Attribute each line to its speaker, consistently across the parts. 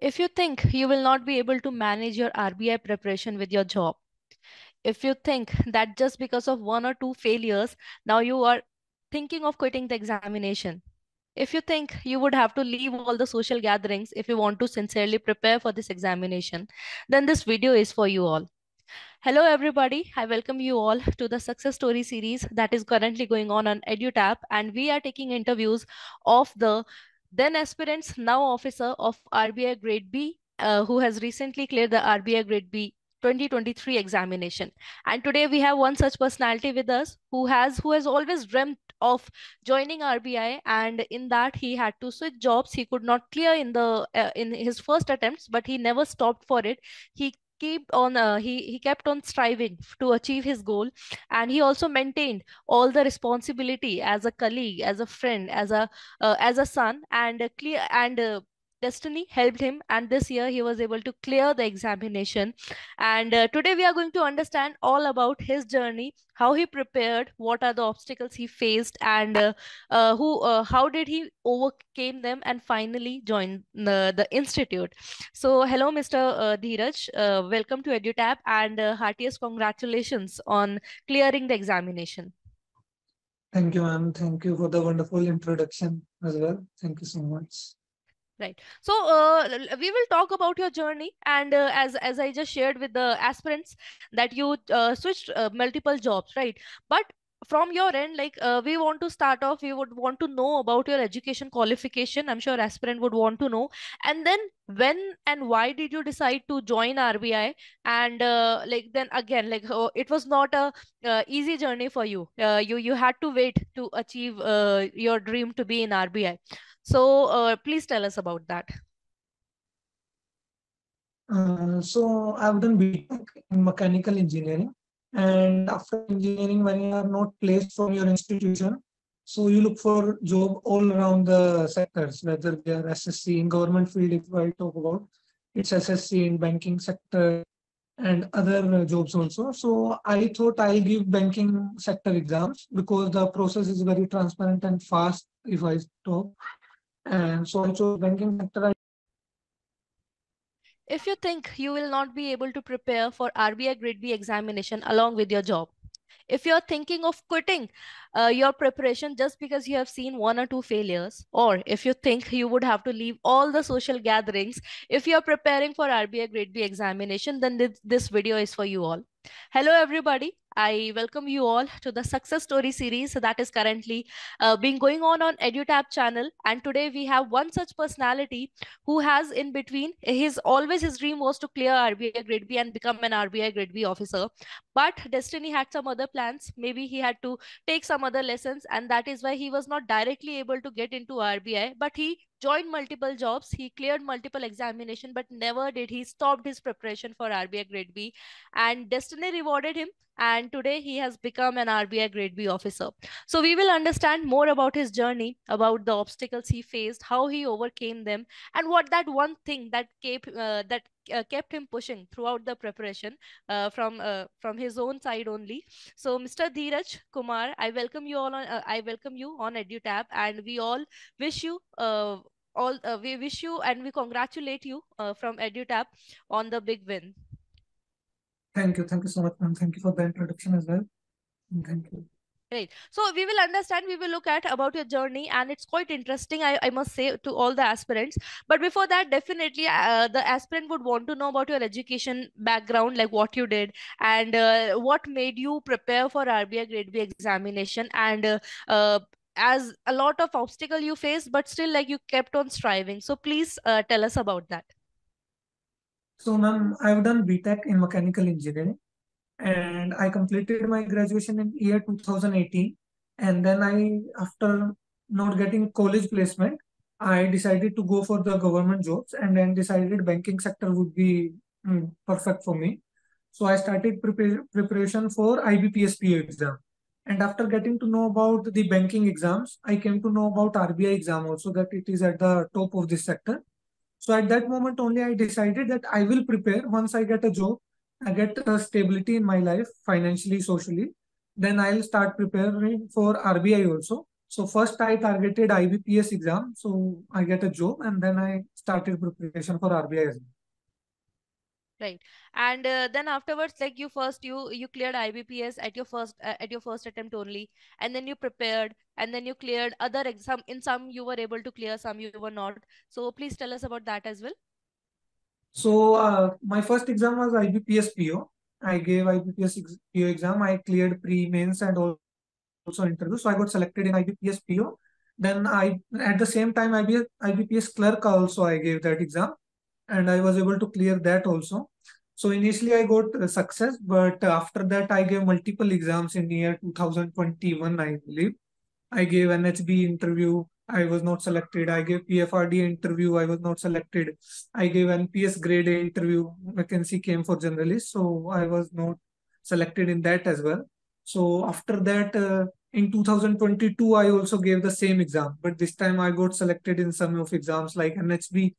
Speaker 1: If you think you will not be able to manage your RBI preparation with your job, if you think that just because of one or two failures, now you are thinking of quitting the examination, if you think you would have to leave all the social gatherings if you want to sincerely prepare for this examination, then this video is for you all. Hello, everybody. I welcome you all to the success story series that is currently going on EduTap, and we are taking interviews of the then aspirants, now officer of RBI Grade B, who has recently cleared the RBI Grade B 2023 examination. And today we have one such personality with us who has always dreamt of joining RBI, and in that he had to switch jobs. He could not clear in his first attempts, but he never stopped for it. He kept on striving to achieve his goal, and he also maintained all the responsibility as a colleague, as a friend, as a son, and clear and destiny helped him, and this year he was able to clear the examination. And today we are going to understand all about his journey, how he prepared, what are the obstacles he faced, and how did he overcame them and finally joined the institute. So, hello, Mr. Dheeraj. Welcome to EduTap, and heartiest congratulations on clearing the examination.
Speaker 2: Thank you, ma'am. Thank you for the wonderful introduction as well. Thank you so much.
Speaker 1: Right. So, we will talk about your journey, and as I just shared with the aspirants that you switched multiple jobs, right? But from your end, we want to start off. We would want to know about your education qualification. I'm sure aspirant would want to know, and then when and why did you decide to join RBI? And then again, it was not a easy journey for you. You had to wait to achieve your dream to be in RBI. So please tell us about that.
Speaker 2: So I've done B.Tech in mechanical engineering, and after engineering, when you are not placed from your institution, so you look for job all around the sectors, whether they are SSC in government field. If I talk about, it's SSC in banking sector and other jobs also. So I thought I'll give banking sector exams because the process is very transparent and fast. If I talk, and so I chose banking sector.
Speaker 1: If you think you will not be able to prepare for RBI Grade B examination along with your job, if you're thinking of quitting your preparation just because you have seen one or two failures, or if you think you would have to leave all the social gatherings if you're preparing for RBI Grade B examination, then this video is for you all. Hello, everybody. I welcome you all to the success story series that is currently being going on EduTap channel. And today we have one such personality who has in between his dream was to clear RBI Grade B and become an RBI Grade B officer, but destiny had some other plans. Maybe he had to take some other lessons, and that is why he was not directly able to get into RBI, but he joined multiple jobs, he cleared multiple examination, but never did he stopped his preparation for RBI Grade B, and destiny rewarded him, and today he has become an RBI Grade B officer. So we will understand more about his journey, about the obstacles he faced, how he overcame them, and what that one thing kept him pushing throughout the preparation from his own side only. So, Mr. Dheeraj Kumar, I welcome you on EduTap, and we wish you and we congratulate you from EduTap on the big win.
Speaker 2: Thank you so much, ma'am. Thank you for the introduction as well. Thank you.
Speaker 1: Right. So we will look at about your journey, and it's quite interesting, I must say, to all the aspirants. But before that, definitely the aspirant would want to know about your education background, like what you did, and what made you prepare for RBI Grade B examination, and as a lot of obstacle you faced, but still like you kept on striving. So please tell us about that.
Speaker 2: So, ma'am, I've done B.Tech in mechanical engineering, and I completed my graduation in year 2018. And then after not getting college placement, I decided to go for the government jobs, and then decided banking sector would be perfect for me. So I started preparation for IBPSP exam. And after getting to know about the banking exams, I came to know about RBI exam also, that it is at the top of this sector. So at that moment only I decided that I will prepare once I get a job, I get a stability in my life, financially, socially, then I'll start preparing for RBI also. So first I targeted IBPS exam, so I get a job, and then I started preparation for RBI as well.
Speaker 1: Right. And then afterwards, like you cleared IBPS at your first attempt only, and then you prepared, and then you cleared other exam. In some you were able to clear, some you were not. So please tell us about that as well.
Speaker 2: So my first exam was IBPS PO. I gave IBPS PO exam. I cleared pre-mains and also interview. So I got selected in IBPS PO. Then I at the same time IBPS clerk also I gave that exam, and I was able to clear that also. So initially I got success, but after that I gave multiple exams in year 2021, I believe. I gave NHB interview. I was not selected. I gave PFRD interview. I was not selected. I gave NPS grade A interview. Vacancy came for journalists, so I was not selected in that as well. So after that, in 2022, I also gave the same exam, but this time I got selected in some of exams like NHB.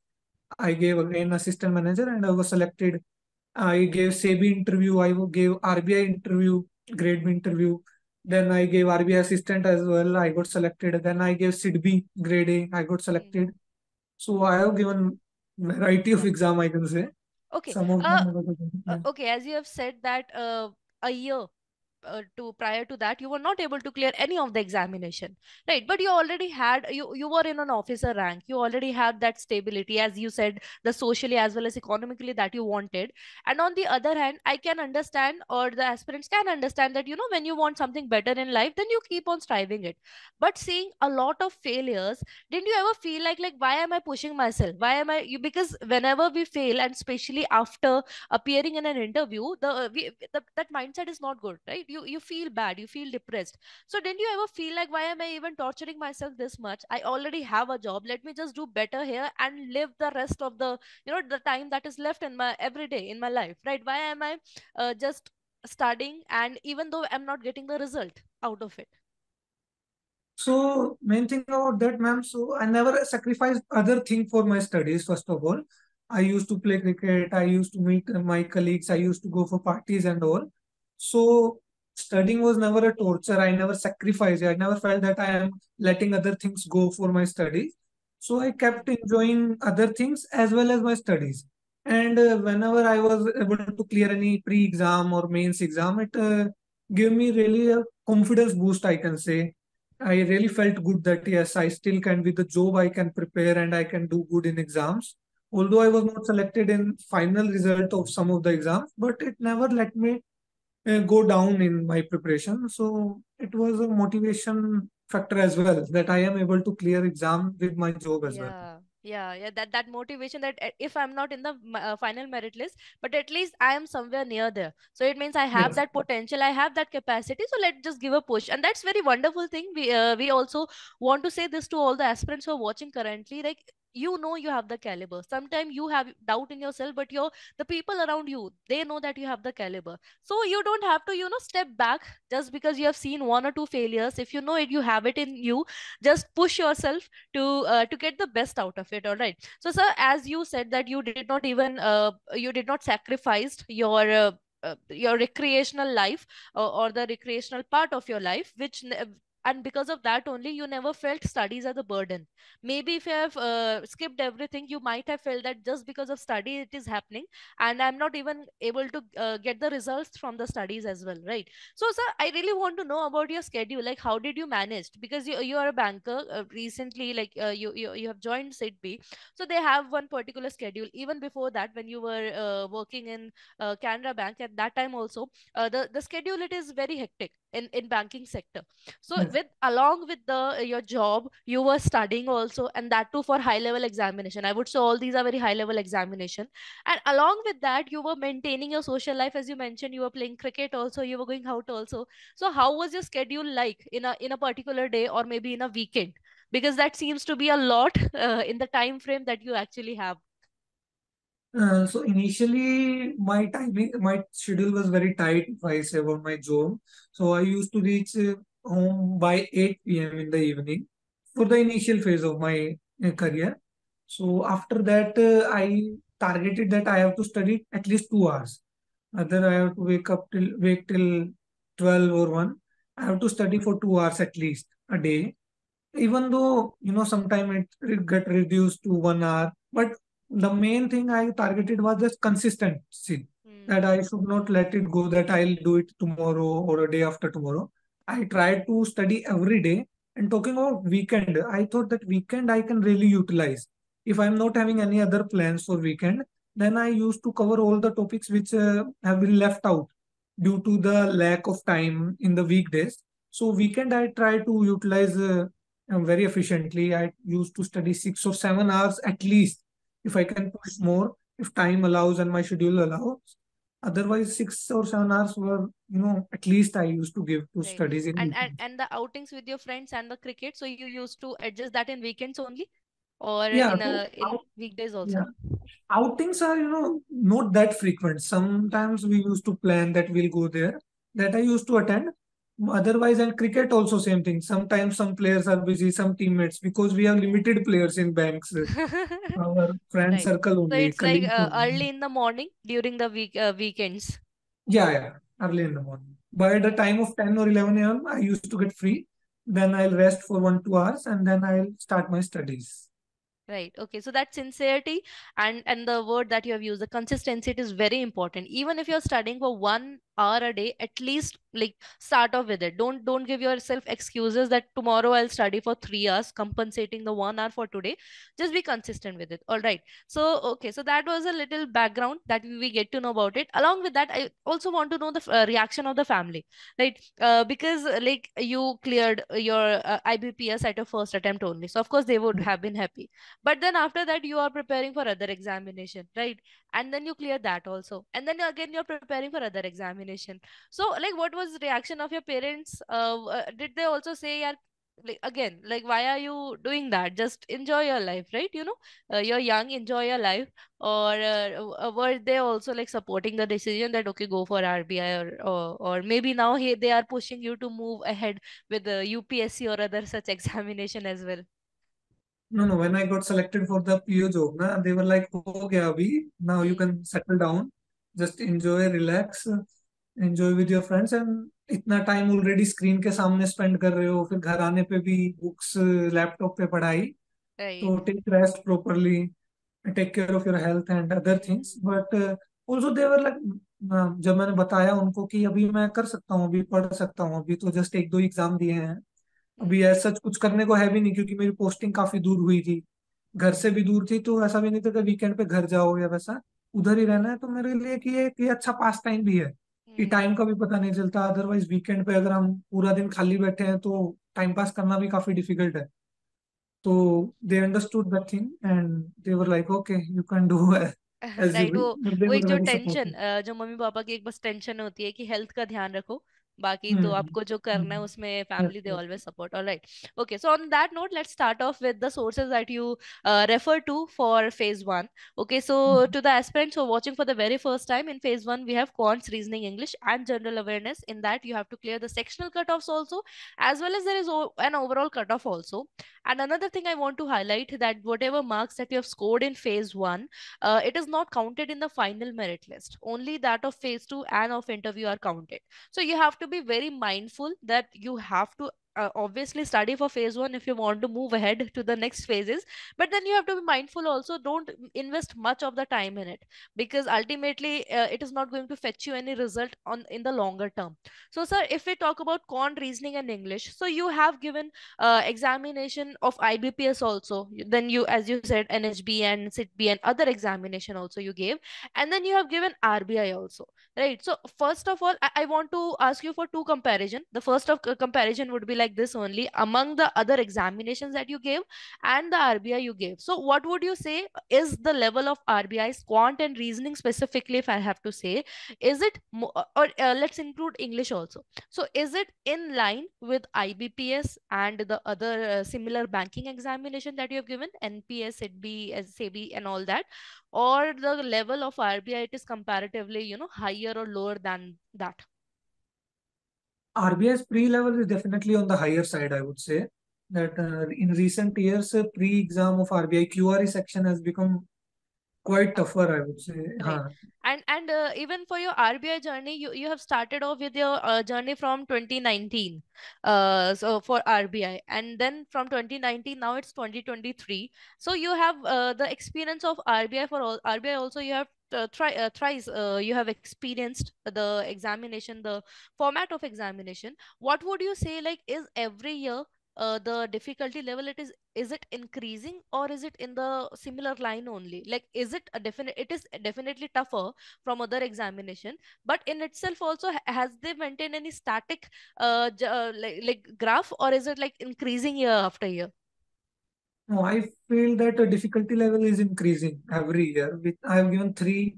Speaker 2: I gave again assistant manager, and I was selected. I gave SEBI interview. I gave RBI interview, grade B interview. Then I gave RBI assistant as well. I got selected. Then I gave SIDBI grade A. I got
Speaker 1: Hmm.
Speaker 2: selected. So I have given variety of
Speaker 1: Yeah.
Speaker 2: exam, I can say.
Speaker 1: Okay.
Speaker 2: Some of them I got, yeah.
Speaker 1: Okay. As you have said that a year to prior to that you were not able to clear any of the examination, right? But you already had you were in an officer rank, you already had that stability, as you said, the socially as well as economically that you wanted. And on the other hand, I can understand, or the aspirants can understand, that when you want something better in life, then you keep on striving it. But seeing a lot of failures, didn't you ever feel like why am I pushing myself, why am I you because whenever we fail, and especially after appearing in an interview, that mindset is not good, right? You feel bad, you feel depressed. So didn't you ever feel like, why am I even torturing myself this much? I already have a job, let me just do better here and live the rest of the time that is left in my every day in my life, right? Why am I just studying, and even though I'm not getting the result out of it?
Speaker 2: So main thing about that, ma'am. So I never sacrificed other thing for my studies. First of all, I used to play cricket. I used to meet my colleagues. I used to go for parties and all. So studying was never a torture. I never sacrificed it. I never felt that I am letting other things go for my studies. So I
Speaker 1: Hmm.
Speaker 2: kept enjoying other things as well as my studies. And whenever I was able to clear any pre-exam or mains exam, it gave me really a confidence boost, I can say. I really felt good that yes, I still can, with the job I can prepare and I can do good in exams. Although I was not selected in final result of some of the exams, but it never let me go down in my preparation. So it was a motivation factor as well that I am able to clear exam with my job as well.
Speaker 1: Yeah. That motivation, that if I'm not in the final merit list, but at least I am somewhere near there. So it means I have
Speaker 2: Yes.
Speaker 1: that potential, I have that capacity. So let's just give a push, and that's very wonderful thing. We also want to say this to all the aspirants who are watching currently, like, you have the caliber. Sometimes you have doubt in yourself, but the people around you, they know that you have the caliber. So you don't have to step back just because you have seen one or two failures. If you know it, you have it in you, just push yourself to get the best out of it. All right. So sir, as you said that you did not sacrifice your recreational life, or the recreational part of your life, and because of that only you never felt studies as a burden. Maybe if you have skipped everything, you might have felt that just because of study it is happening, and I'm not even able to get the results from the studies as well, right? So, sir, I really want to know about your schedule. Like, how did you manage? Because you are a banker recently, like you have joined SIDB, so they have one particular schedule. Even before that, when you were working in Canara Bank, at that time also, the schedule, it is very hectic in banking sector. So,
Speaker 2: Yes.
Speaker 1: with along with the your job, you were studying also, and that too for high level examination. I would say all these are very high level examination, and along with that you were maintaining your social life. As you mentioned, you were playing cricket also, you were going out also. So how was your schedule like in a particular day, or maybe in a weekend? Because that seems to be a lot in the time frame that you actually have.
Speaker 2: So initially, my schedule was very tight. If I say about my job, so I used to reach home by 8 p.m. in the evening for the initial phase of my career. So after that, I targeted that I have to study at least 2 hours. Either I have to wake till 12 or 1. I have to study for 2 hours at least a day. even though sometimes it get reduced to 1 hour, but the main thing I targeted was just consistency, that
Speaker 1: Hmm.
Speaker 2: I should not let it go, that I'll do it tomorrow or a day after tomorrow. I tried to study every day. And talking about weekend, I thought that weekend I can really utilize. If I'm not having any other plans for weekend, then I used to cover all the topics which have been left out due to the lack of time in the weekdays. So weekend I try to utilize very efficiently. I used to study 6 or 7 hours at least. If I can push more, if time allows and my schedule allows. Otherwise, 6 or 7 hours were, at least I used to give to
Speaker 1: Right.
Speaker 2: studies in weekends.
Speaker 1: And the outings with your friends and the cricket, so you used to adjust that in weekends only, or
Speaker 2: Yeah,
Speaker 1: in
Speaker 2: so
Speaker 1: in weekdays also?
Speaker 2: yeah, outings are, not that frequent.
Speaker 1: Hmm.
Speaker 2: Sometimes we used to plan that we'll go there, that I used to attend. Otherwise, and cricket also same thing. Sometimes some players are busy, some teammates, because we have limited players in banks. Our friend
Speaker 1: Right.
Speaker 2: circle
Speaker 1: So
Speaker 2: only,
Speaker 1: it's like
Speaker 2: colleagues only.
Speaker 1: early in the morning during the weekends.
Speaker 2: Yeah, yeah, early in the morning. By the
Speaker 1: Okay.
Speaker 2: time of 10 or 11 a.m., I used to get free. Then I'll rest for 1, 2 hours and then I'll start my studies.
Speaker 1: Right. Okay. So that sincerity and the word that you have used, the consistency, it is very important. Even if you're studying for 1 hour a day, at least like start off with it. Don't give yourself excuses that tomorrow I'll study for 3 hours, compensating the 1 hour for today. Just be consistent with it. All right. So okay. So that was a little background that we get to know about it. Along with that, I also want to know the reaction of the family, right? Because like you cleared your IBPS at your first attempt only, so of course they would have been happy, but then after that you are preparing for other examination, right? And then you clear that also, and then again you're preparing for other examination. So like what was the reaction of your parents? Did they also say, yeah, like again, like why are you doing that? Just enjoy your life, right? You're young, enjoy your life. Or were they also like supporting the decision that okay, go for RBI, or maybe now they are pushing you to move ahead with the UPSC or other such examination as well?
Speaker 2: No, no, when I got selected for the PO job, they were like, "हो गया अभी, now you
Speaker 1: Hmm.
Speaker 2: can settle down, just enjoy, relax, enjoy with your friends, and इतना time already screen के सामने spend कर रहे हो, फिर घर आने पे भी बुक्स, लैपटॉप पे पढ़ाई,
Speaker 1: Right.
Speaker 2: तो take rest properly, take care of your health and other things."
Speaker 1: Hmm.
Speaker 2: But also they were like, जब मैंने बताया उनको कि अभी मैं कर सकता हूँ, अभी पढ़ सकता हूँ, अभी तो जस्ट 1-2 एग्जाम दिए हैं, अभी
Speaker 1: Hmm.
Speaker 2: ऐसा कुछ करने को है भी नहीं, क्योंकि मेरी पोस्टिंग काफी दूर हुई थी, घर से भी दूर थी, तो ऐसा भी नहीं था कि वीकेंड पे घर जाओ या वैसा, उधर ही रहना है, तो मेरे लिए कि ये अच्छा पास टाइम भी है, कि टाइम
Speaker 1: Hmm.
Speaker 2: का भी पता नहीं चलता। अदरवाइज वीकेंड पे अगर हम पूरा दिन खाली बैठे हैं तो टाइम पास करना भी काफी डिफिकल्ट है। तो they understood that thing and they were like, okay you can do as you
Speaker 1: right.
Speaker 2: Well, they
Speaker 1: वो एक
Speaker 2: वर
Speaker 1: जो
Speaker 2: वेरी
Speaker 1: टेंशन,
Speaker 2: सपोर्टिव।
Speaker 1: जो मम्मी पापा की एक बस टेंशन होती है कि हेल्थ का ध्यान रखो, बाकी तो आपको जो करना है उसमें
Speaker 2: yes
Speaker 1: family they
Speaker 2: yes.
Speaker 1: Always support. Alright. Okay, so on that note let's start of with the sources that you refer to for phase 1. Okay, so to the aspirants who are watching for the very first time, in phase 1 we have quants, reasoning, English and general awareness. In that you have to clear the sectional cutoffs also, as well as there is an overall cutoff also. And another thing I want to highlight, that whatever marks that you have scored in phase 1, it is not counted in the final merit list. Only that of phase 2 and of interview are counted. So you have to be very mindful that you have to obviously study for phase 1 if you want to move ahead to the next phases, but then you have to be mindful also, don't invest much of the time in it, because ultimately it is not going to fetch you any result on in the longer term. So sir, if we talk about quant, reasoning and English, so you have given examination of IBPS also, then you, as you said, NHB and SITB and other examination also you gave, and then you have given RBI also, right? So first of all, I want to ask you for two comparison. The first of comparison would be like this only, among the other examinations that you gave and the RBI you gave, so what would you say is the level of RBI's quant and reasoning specifically, if I have to say, is it or let's include English also, so is it in line with IBPS and the other similar banking examination that you have given, NPS, SIDB, SEBI and all that, or the level of RBI it is comparatively, higher or lower than that?
Speaker 2: RBI's pre-level is definitely on the higher side, I would say. That in recent years, pre-exam of RBI QRE section has become quite tougher, I would say.
Speaker 1: Right. And even for your RBI journey, you have started off with your journey from 2019. So for RBI, and then from 2019 now it's 2023. So you have the experience of RBI. For all RBI also, you have thrice you have experienced the examination, the format of examination. What would you say, like, is every year the difficulty level, is it increasing, or is it in the similar line only? Like, is it a definite, it is definitely tougher from other examination, but in itself also, has they maintained any static like graph, or is it like increasing year after year?
Speaker 2: No, I feel that the difficulty level is increasing every year. I have given three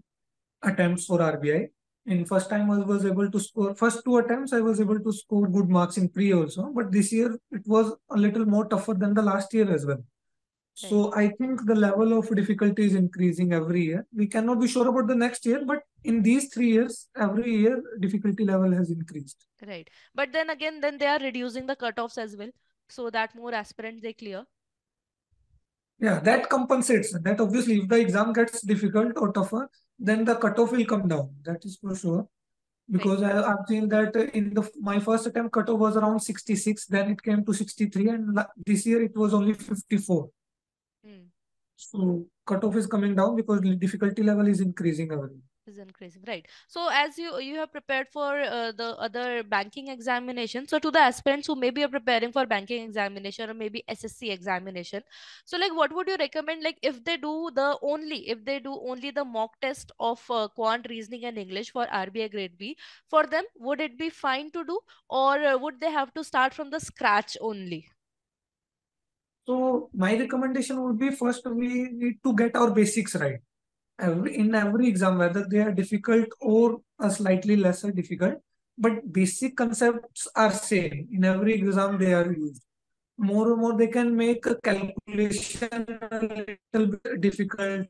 Speaker 2: attempts for RBI. In first time I was able to score, first two attempts I was able to score good marks in pre also, but this year it was a little more tougher than the last year as well.
Speaker 1: Right.
Speaker 2: So I think the level of difficulty is increasing every year. We cannot be sure about the next year, but in these 3 years, every year difficulty level has increased.
Speaker 1: Right. But then again, then they are reducing the cutoffs as well, so that more aspirants they clear.
Speaker 2: Yeah, that compensates. That obviously, if the exam gets difficult or tougher, then the cutoff will come down. That is for sure.
Speaker 1: Right.
Speaker 2: Because I've seen that in my first attempt cutoff was around 66, then it came to 63, and this year it was only 54.
Speaker 1: Hmm.
Speaker 2: So cutoff is coming down because the difficulty level is increasing every year.
Speaker 1: Is increasing, right? So as you have prepared for the other banking examination, so to the aspirants who maybe are preparing for banking examination or maybe SSC examination, so like what would you recommend, like if they do only the mock test of quant, reasoning and English for RBI grade B, for them would it be fine to do, or would they have to start from the scratch only?
Speaker 2: So my recommendation would be, first we need to get our basics right. In every exam, whether they are difficult or a slightly lesser difficult, but basic concepts are same. In every exam they are used. More and more they can make a calculation a little bit difficult,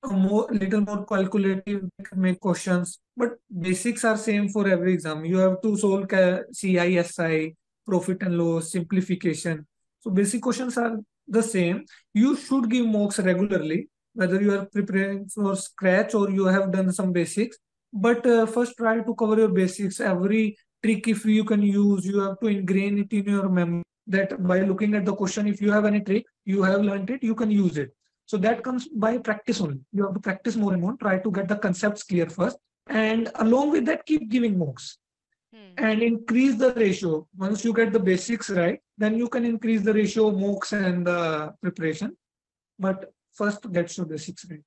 Speaker 2: a little more calculative, they can make questions, but basics are same for every exam. You have to solve CISI, profit and loss, simplification. So basic questions are the same. You should give mocks regularly, whether you are preparing for scratch or you have done some basics. But first try to cover your basics. Every trick, if you can use, you have to ingrain it in your memory. That by looking at the question, if you have any trick, you have learned it, you can use it. So that
Speaker 1: Hmm.
Speaker 2: comes by practice only. You have to practice more and more. Try to get the concepts clear first, and along with that, keep giving mocks
Speaker 1: Hmm.
Speaker 2: and increase the ratio. Once you get the basics right, then you can increase the ratio of mocks and the preparation. But first, get your basics right.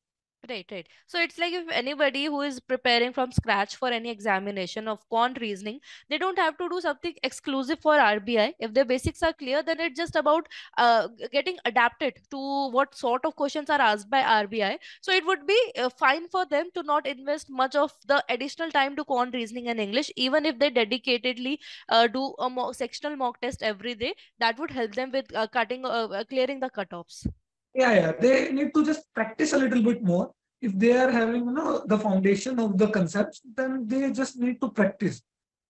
Speaker 1: Right, right. So it's like if anybody who is preparing from scratch for any examination of quant reasoning, they don't have to do something exclusive for RBI. If their basics are clear, then it's just about getting adapted to what sort of questions are asked by RBI. So it would be fine for them to not invest much of the additional time to quant reasoning and English, even if they dedicatedly do a sectional mock test every day. That would help them with clearing the cutoffs.
Speaker 2: Yeah, yeah. They need to just practice a little bit more. If they are having, the foundation of the concepts, then they just need to practice.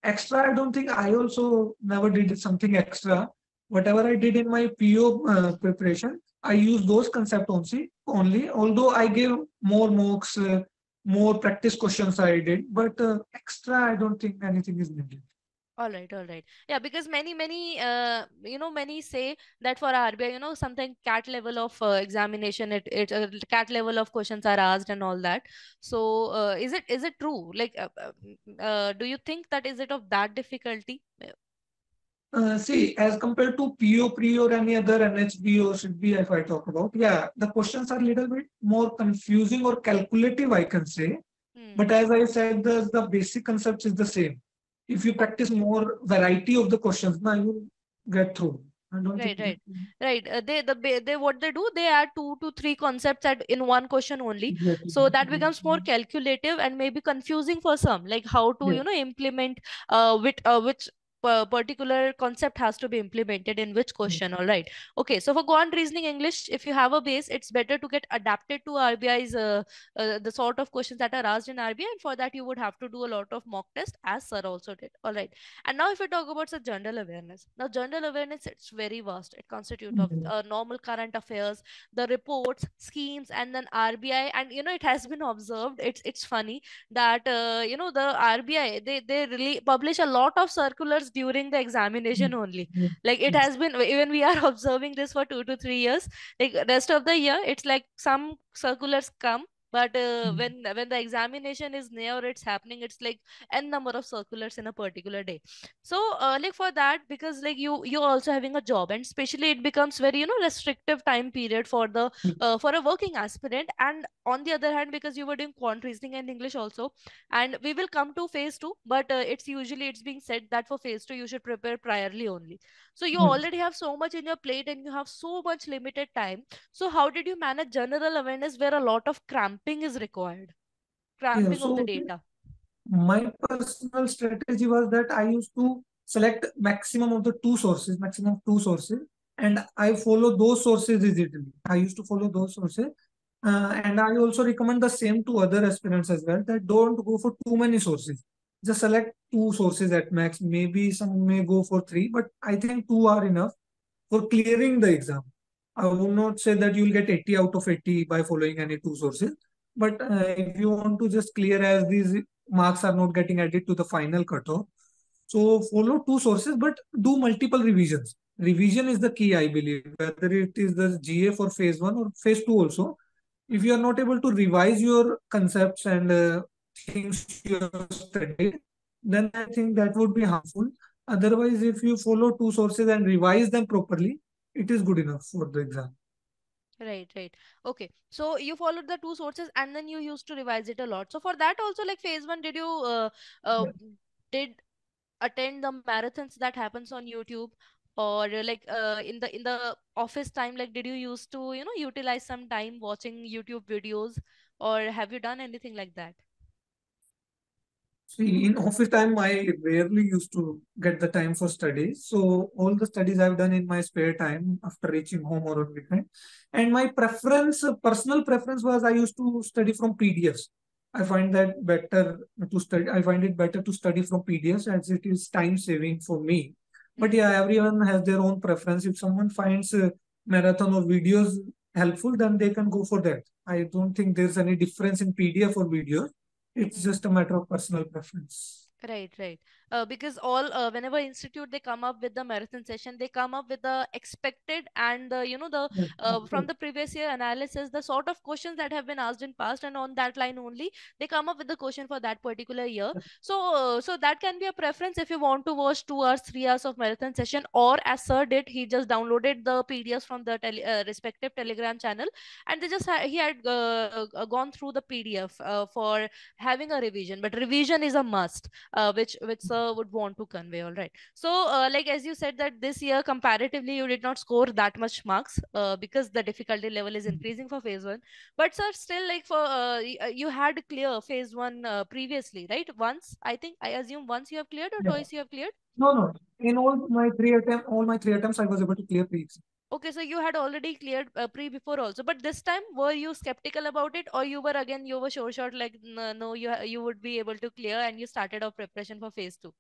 Speaker 2: Extra, I don't think I also never did something extra. Whatever I did in my PO preparation, I use those concepts only. Although I gave more mocks, more practice questions I did, but extra, I don't think anything is needed.
Speaker 1: All right, all right. Yeah, because many say that for RBI, something cat level of examination, cat level of questions are asked and all that. So, is it true? Like, do you think that is it of that difficulty?
Speaker 2: See, as compared to PO, Pre, or any other NHB or SIDB, if I talk about, yeah, the questions are a little bit more confusing or calculative, I can say.
Speaker 1: Hmm.
Speaker 2: But as I said, the basic concepts is the same. If you practice more variety of the questions, now you get through. I don't think
Speaker 1: Right, right, right. They what they do, they add two to three concepts in one question only,
Speaker 2: exactly.
Speaker 1: so that becomes more calculative and maybe confusing for some, like how to
Speaker 2: Yeah.
Speaker 1: implement which. particular concept has to be implemented in which question. All right. Okay, so for quant reasoning English, if you have a base, it's better to get adapted to RBI's the sort of questions that are asked in RBI, and for that you would have to do a lot of mock test, as sir also did. All right. And now if we talk about the general awareness, now general awareness, it's very vast. It constitutes of
Speaker 2: Mm.
Speaker 1: normal current affairs, the reports, schemes, and then RBI. And it has been observed, it's funny that the RBI, they really publish a lot of circulars during the examination
Speaker 2: Mm.
Speaker 1: only.
Speaker 2: Mm.
Speaker 1: Like it
Speaker 2: Yes.
Speaker 1: has been, even we are observing this for 2 to 3 years. Like rest of the year, it's like some circulars come, but
Speaker 2: Mm.
Speaker 1: when the examination is near, it's happening, it's like n number of circulars in a particular day. So like for that, because like you're also having a job, and especially it becomes very restrictive time period for the for a working aspirant. And on the other hand, because you were doing quant reasoning and English also, and we will come to phase 2, but it's being said that for phase 2 you should prepare priorly only. So you
Speaker 2: Yes.
Speaker 1: already have so much in your plate and you have so much limited time. So how did you manage general awareness where a lot of cramping is required,
Speaker 2: Yeah.
Speaker 1: cramping of the
Speaker 2: So
Speaker 1: data?
Speaker 2: my personal strategy was that I used to select maximum of two sources, and I follow those sources rigidly. I used to follow those sources, and I also recommend the same to other aspirants as well. That don't go for too many sources. Just select two sources at max. Maybe some may go for three, but I think two are enough for clearing the exam. I would not say that you'll get 80 out of 80 by following any two sources, but if you want to just clear, as these marks are not getting added to the final cutoff, so follow two sources, but do multiple revisions. Revision is the key, I believe, whether it is the GA for phase one or phase two also. If you are not able to revise your concepts and things you have studied, then I think that would be harmful. Otherwise, if you follow two sources and revise them properly, it is good enough for the exam.
Speaker 1: Right, right. Okay. So you followed the two sources and then you used to revise it a lot. So for that also, like phase 1, did you uh
Speaker 2: Yeah.
Speaker 1: did attend the marathons that happens on YouTube, or like in the office time, like did you used to utilize some time watching YouTube videos, or have you done anything like that?
Speaker 2: See, in office time, I rarely used to get the time for studies. So all the studies I've done in my spare time after reaching home or on weekend. And my preference, personal preference was I used to study from PDFs. I find that better to study. I find it better to study from PDFs as it is time saving for me. But
Speaker 1: Mm-hmm.
Speaker 2: yeah, everyone has their own preference. If someone finds marathon or videos helpful, then they can go for that. I don't think there's any difference in PDF or video. It's just a matter of personal preference.
Speaker 1: Right, right. Because all whenever institute they come up with the marathon session, they come up with the expected and the the
Speaker 2: Yes, of
Speaker 1: from
Speaker 2: course.
Speaker 1: the previous year analysis, the sort of questions that have been asked in past, and on that line only they come up with the question for that particular year. So that can be a preference if you want to watch 2 hours, 3 hours of marathon session, or as sir did, he just downloaded the PDFs from the respective Telegram channel, and he had gone through the PDF for having a revision. But revision is a must, which sir would want to convey. All right. So like as you said that this year comparatively you did not score that much marks because the difficulty level is increasing for phase 1. But sir, still, like for you had clear phase 1 previously, right? Once, I think, I assume once you have cleared, or
Speaker 2: Yeah.
Speaker 1: twice you have cleared.
Speaker 2: No, no. In all my three attempts, I was able to clear pre-exam.
Speaker 1: Okay, so you had already cleared pre before also, but this time were you skeptical about it, or you were again, you were sure shot like no, no, you would be able to clear, and you started off preparation for phase 2?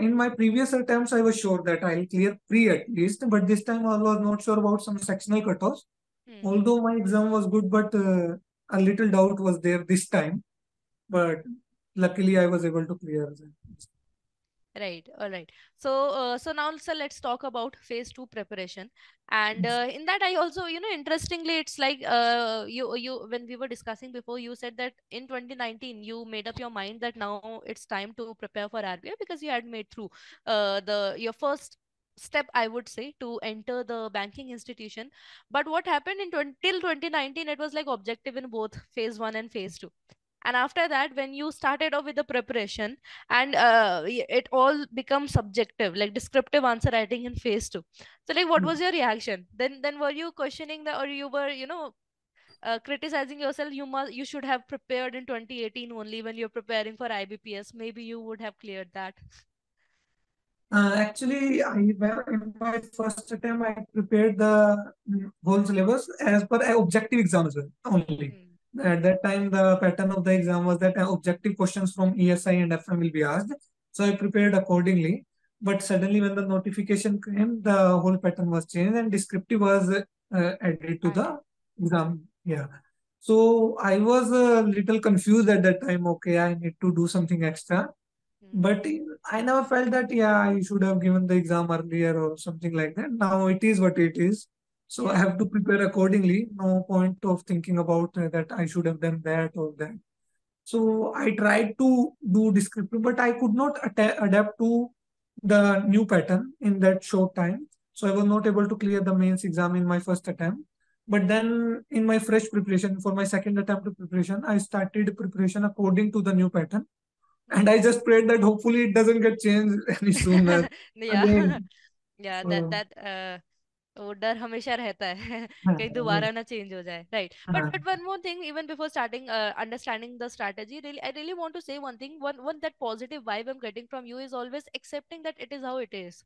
Speaker 2: In my previous attempts, I was sure that I'll clear pre at least, but this time I was not sure about some sectional cutoffs.
Speaker 1: Hmm.
Speaker 2: Although my exam was good, but a little doubt was there this time. But luckily, I was able to clear them.
Speaker 1: Right, all right. So now, so let's talk about phase 2 preparation. And in that, I also, interestingly, it's like you when we were discussing before, you said that in 2019 you made up your mind that now it's time to prepare for RBI because you had made through the your first step, I would say, to enter the banking institution. But what happened in till 2019, it was like objective in both phase 1 and phase 2. And after that, when you started off with the preparation, and it all becomes subjective, like descriptive answer writing in phase 2. So like what was your reaction then? Were you questioning the, or you were criticizing yourself, you should have prepared in 2018 only, when you're preparing for IBPS, maybe you would have cleared that?
Speaker 2: Actually, in my first attempt, I prepared the whole syllabus as per a objective exam as well, only.
Speaker 1: Hmm.
Speaker 2: At that time, the pattern of the exam was that objective questions from ESI and FM will be asked. So I prepared accordingly. But suddenly, when the notification came, the whole pattern was changed and descriptive was added to the
Speaker 1: Added.
Speaker 2: exam. Yeah. So I was a little confused at that time. Okay, I need to do something extra.
Speaker 1: Hmm.
Speaker 2: But I never felt that, yeah, I should have given the exam earlier or something like that. Now it is what it is. So I
Speaker 1: Yeah.
Speaker 2: have to prepare accordingly. No point of thinking about that I should have done that or that. So I tried to do descriptive, but I could not adapt to the new pattern in that short time. So I was not able to clear the mains exam in my first attempt. But then in my fresh preparation for my second attempt of preparation, I started preparation according to the new pattern. And I
Speaker 1: Hmm.
Speaker 2: just prayed that hopefully it doesn't get changed any sooner
Speaker 1: Yeah.
Speaker 2: again.
Speaker 1: Yeah,
Speaker 2: So,
Speaker 1: that वो डर हमेशा रहता है कहीं
Speaker 2: yes.
Speaker 1: दोबारा ना change हो जाए right but one more thing even before starting understanding the strategy really I really want to say one thing one that positive vibe I am getting from you is always accepting that it is how it is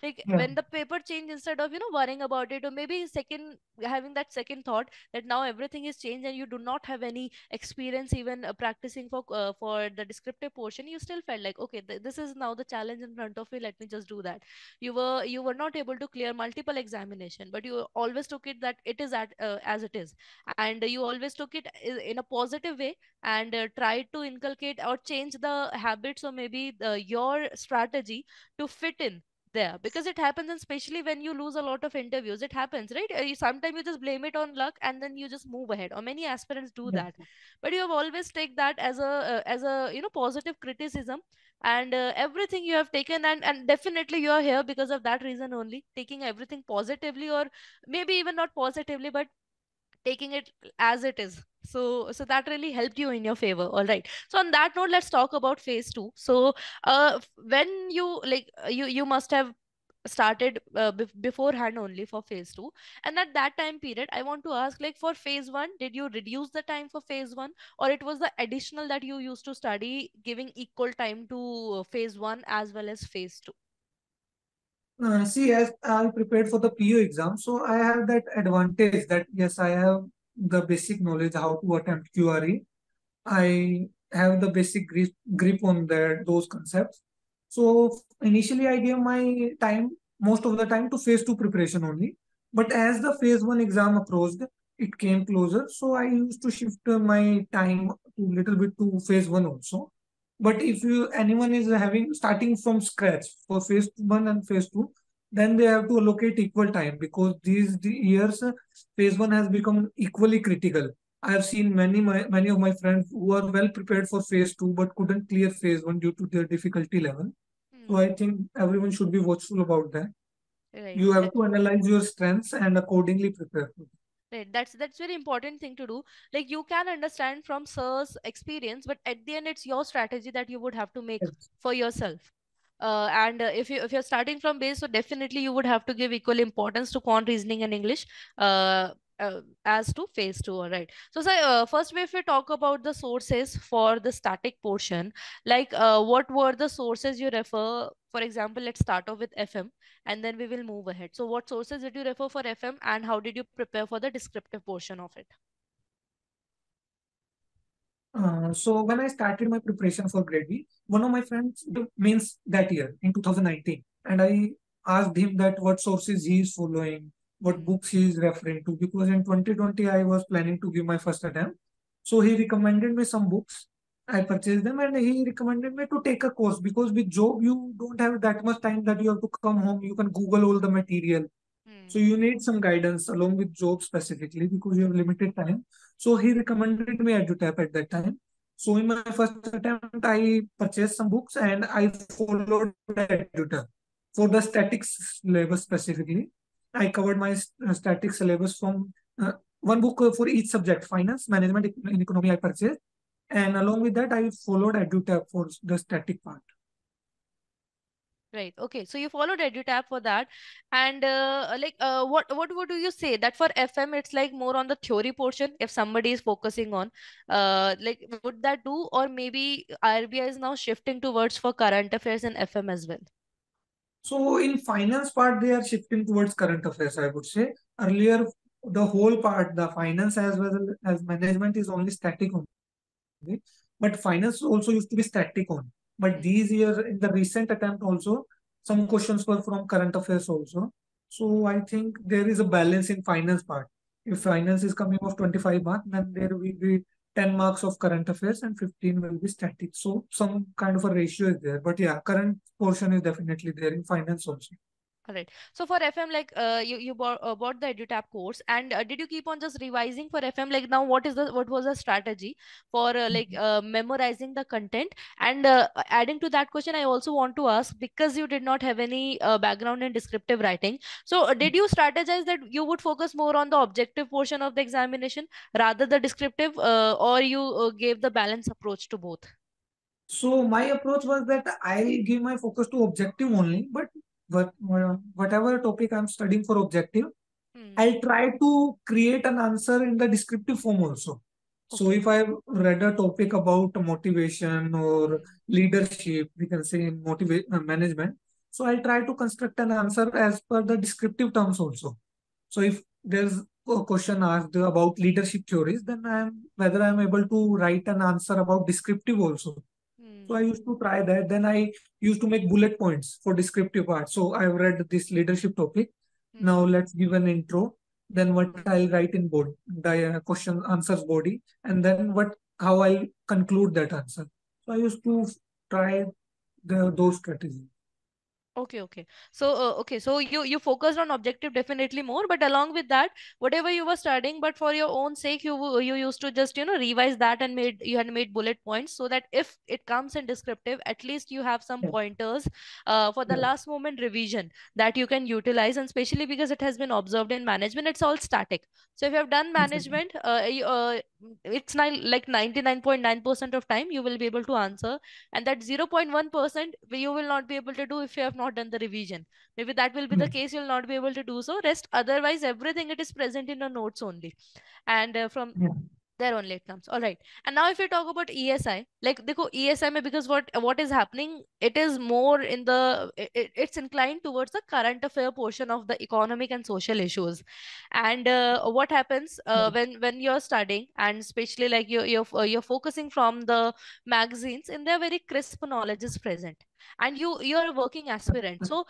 Speaker 1: like
Speaker 2: Yeah.
Speaker 1: when the paper change instead of worrying about it or maybe second having that second thought that now everything is changed and you do not have any experience even practicing for the descriptive portion you still felt like okay this is now the challenge in front of me let me just do that you were not able to clear multiple examination but you always took it that it is as it is and you always took it in a positive way and tried to inculcate or change the habits or maybe your strategy to fit in there because it happens and especially when you lose a lot of interviews it happens right sometimes you just blame it on luck and then you just move ahead or many aspirants do
Speaker 2: Yeah.
Speaker 1: that but you have always take that as a positive criticism and everything you have taken and definitely you are here because of that reason only taking everything positively or maybe even not positively but taking it as it is so that really helped you in your favor all right so on that note let's talk about phase 2 so when you like you must have started beforehand only for phase 2 and at that time period I want to ask like for phase 1 did you reduce the time for phase 1 or it was the additional that you used to study giving equal time to phase 1 as well as phase 2.
Speaker 2: See, as I prepared for the PO exam, so I have that advantage that yes, I have the basic knowledge how to attempt QRE. I have the basic grip on those concepts. So initially, I gave my time most of the time to phase 2 preparation only. But as the phase 1 exam approached, it came closer. So I used to shift my time to little bit to phase 1 also. But if anyone is having starting from scratch for phase 1 and phase 2, then they have to allocate equal time because the years phase 1 has become equally critical. I have seen many of my friends who are well prepared for phase 2 but couldn't clear phase 1 due to their difficulty level. So
Speaker 1: Hmm.
Speaker 2: I think everyone should be watchful about that.
Speaker 1: Right.
Speaker 2: You have to analyze your strengths and accordingly prepare.
Speaker 1: Right, that's very important thing to do. Like you can understand from sir's experience, but at the end, it's your strategy that you would have to make
Speaker 2: Yes.
Speaker 1: for yourself. And if you're starting from base, so definitely you would have to give equal importance to quant reasoning and English, as to phase 2. All right. So, first, if we talk about the sources for the static portion, like what were the sources you refer? For example, let's start off with FM and then we will move ahead. So, what sources did you refer for FM and how did you prepare for the descriptive portion of it?
Speaker 2: So when I started my preparation for grade B, one of my friends gave mains that year in 2019, and I asked him that what sources he is following, what
Speaker 1: Hmm.
Speaker 2: books he is referring to, because in 2020 I was planning to give my first attempt. So he recommended me some books. I purchased them, and he recommended me to take a course because with job you don't have that much time that you have to come home. You can Google all the material, so
Speaker 1: Hmm.
Speaker 2: you need some guidance along with job specifically because you have limited time. So he recommended me EduTap at that time. So in my first attempt, I purchased some books and I followed EduTap for the statics syllabus specifically. I covered my statics syllabus from one book for each subject: finance, management, and economy. I purchased, and along with that, I followed EduTap for the static part.
Speaker 1: Right. Okay. So you followed EduTap for that, and what would you say that for FM it's like more on the theory portion if somebody is focusing on, like would that do or maybe RBI is now shifting towards for current affairs in FM as well.
Speaker 2: So in finance part, they are shifting towards current affairs, I would say. Earlier, the whole part, the finance as well as management is only static only. But finance also used to be static on. But these
Speaker 1: Hmm.
Speaker 2: years, in the recent attempt also, some questions were from current affairs also. So I think there is a balance in finance part. If finance is coming of 25 marks, then there will be 10 marks of current affairs and 15 will be static. So some kind of a ratio is there. But yeah, current portion is definitely there in finance also.
Speaker 1: Alright. So for FM, like you bought the EduTap course, and did you keep on just revising for FM? Like now, what was the strategy for memorizing the content? And adding to that question, I also want to ask, because you did not have any background in descriptive writing. So did you strategize that you would focus more on the objective portion of the examination rather the descriptive, or you gave the balance approach to both?
Speaker 2: So my approach was that I'll give my focus to objective only, but whatever topic I'm studying for objective,
Speaker 1: Hmm.
Speaker 2: I'll try to create an answer in the descriptive form also. So
Speaker 1: Okay.
Speaker 2: if I've read a topic about motivation or
Speaker 1: Hmm.
Speaker 2: leadership, we can say in management. So I'll try to construct an answer as per the descriptive terms also. So if there's a question asked about leadership theories, then whether I'm able to write an answer about descriptive also. So I
Speaker 1: Hmm.
Speaker 2: used to try that. Then I used to make bullet points for descriptive part. So I've read this leadership topic. Now
Speaker 1: Hmm.
Speaker 2: let's give an intro. Then what
Speaker 1: Hmm.
Speaker 2: I'll write in board, the question answers body, and then how I'll conclude that answer. So I used to try those strategies.
Speaker 1: Okay, okay. So, so you focused on objective definitely more, but along with that, whatever you were studying, but for your own sake, you used to just revise that, and you had made bullet points so that if it comes in descriptive, at least you have some
Speaker 2: Yeah,
Speaker 1: pointers for the
Speaker 2: yeah,
Speaker 1: last moment revision that you can utilize, and especially because it has been observed in management, it's all static. So if you have done
Speaker 2: exactly.
Speaker 1: management, it's not like 99.9% of time you will be able to answer, and that 0.1% you will not be able to do if you have not done the revision. Maybe that will be
Speaker 2: Yeah,
Speaker 1: the case, you'll not be able to do so. Rest, otherwise everything it is present in the notes only, and from
Speaker 2: yeah.
Speaker 1: there only it comes. All right. And now if we talk about ESI, like देखो ESI में, because what is happening, it is more in the it's inclined towards the current affair portion of the economic and social issues. And what happens when you're studying, and especially like you're focusing from the magazines, in there very crisp knowledge is present, and you're a working aspirant. So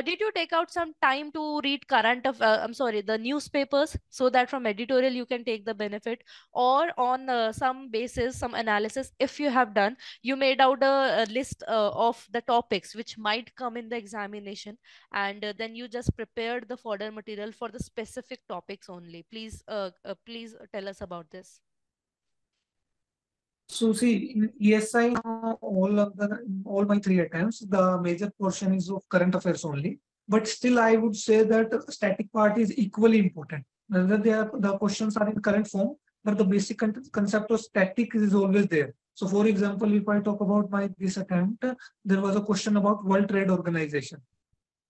Speaker 1: did you take out some time to read I'm sorry, the newspapers, so that from editorial you can take the benefit, or on some basis, some analysis, if you have done, you made out a list of the topics which might come in the examination, and then you just prepared the fodder material for the specific topics only. Please tell us about this.
Speaker 2: So see, in ESI, in all my three attempts, the major portion is of current affairs only. But still, I would say that static part is equally important. Whether the questions are in current form, but the basic concept of static is always there. So, for example, if I talk about my this attempt, there was a question about World Trade Organization.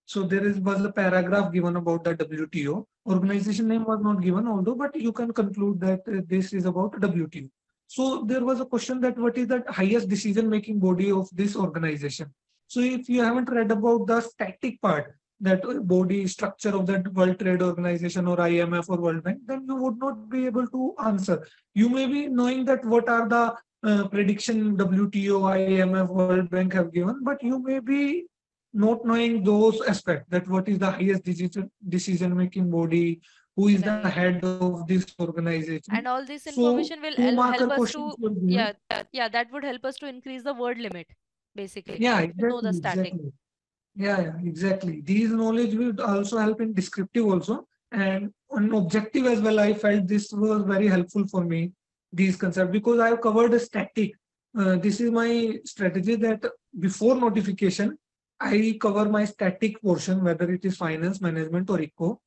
Speaker 2: So was a paragraph given about the WTO.
Speaker 1: Hmm.
Speaker 2: Organization name was not given, although, but you can conclude that this is about WTO. So there was a question that what is the highest decision-making body of this organization? So if you haven't read about the static part, that body structure of that World Trade Organization or IMF or World Bank, then you would not be able to answer. You may be knowing that what are the prediction WTO, IMF, World Bank have given, but you may be not knowing those aspects, that what is the highest decision making body, who is the
Speaker 1: Right.
Speaker 2: head of this organization.
Speaker 1: And all this
Speaker 2: So
Speaker 1: information will
Speaker 2: two marker
Speaker 1: help us
Speaker 2: questions
Speaker 1: to,
Speaker 2: were given.
Speaker 1: yeah, yeah, that would help us to increase the word limit, basically,
Speaker 2: Yeah,
Speaker 1: to know the
Speaker 2: exactly,
Speaker 1: static.
Speaker 2: exactly. Yeah, exactly. These knowledge will also help in descriptive also, and on objective as well. I felt this was very helpful for me, these concepts, because I have covered a static. This is my strategy that before notification, I cover my static portion, whether it is finance, management, or eco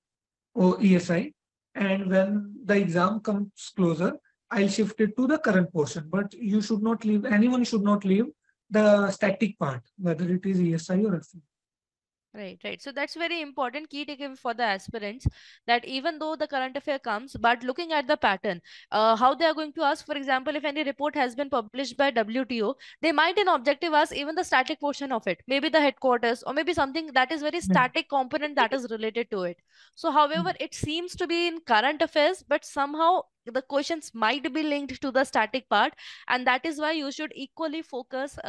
Speaker 2: or ESI. And when the exam comes closer, I'll shift it to the current portion. But you should not leave, anyone should not leave the static part, whether it is ESI or FE.
Speaker 1: Right, right. So that's very important key takeaway for the aspirants, that even though the current affair comes, but looking at the pattern, how they are going to ask, for example, if any report has been published by WTO, they might in objective ask even the static portion of it, maybe the headquarters, or maybe something that is very
Speaker 2: Yeah.
Speaker 1: static component that is related to it. So, however,
Speaker 2: Mm.
Speaker 1: it seems to be in current affairs, but somehow the questions might be linked to the static part, and that is why you should equally focus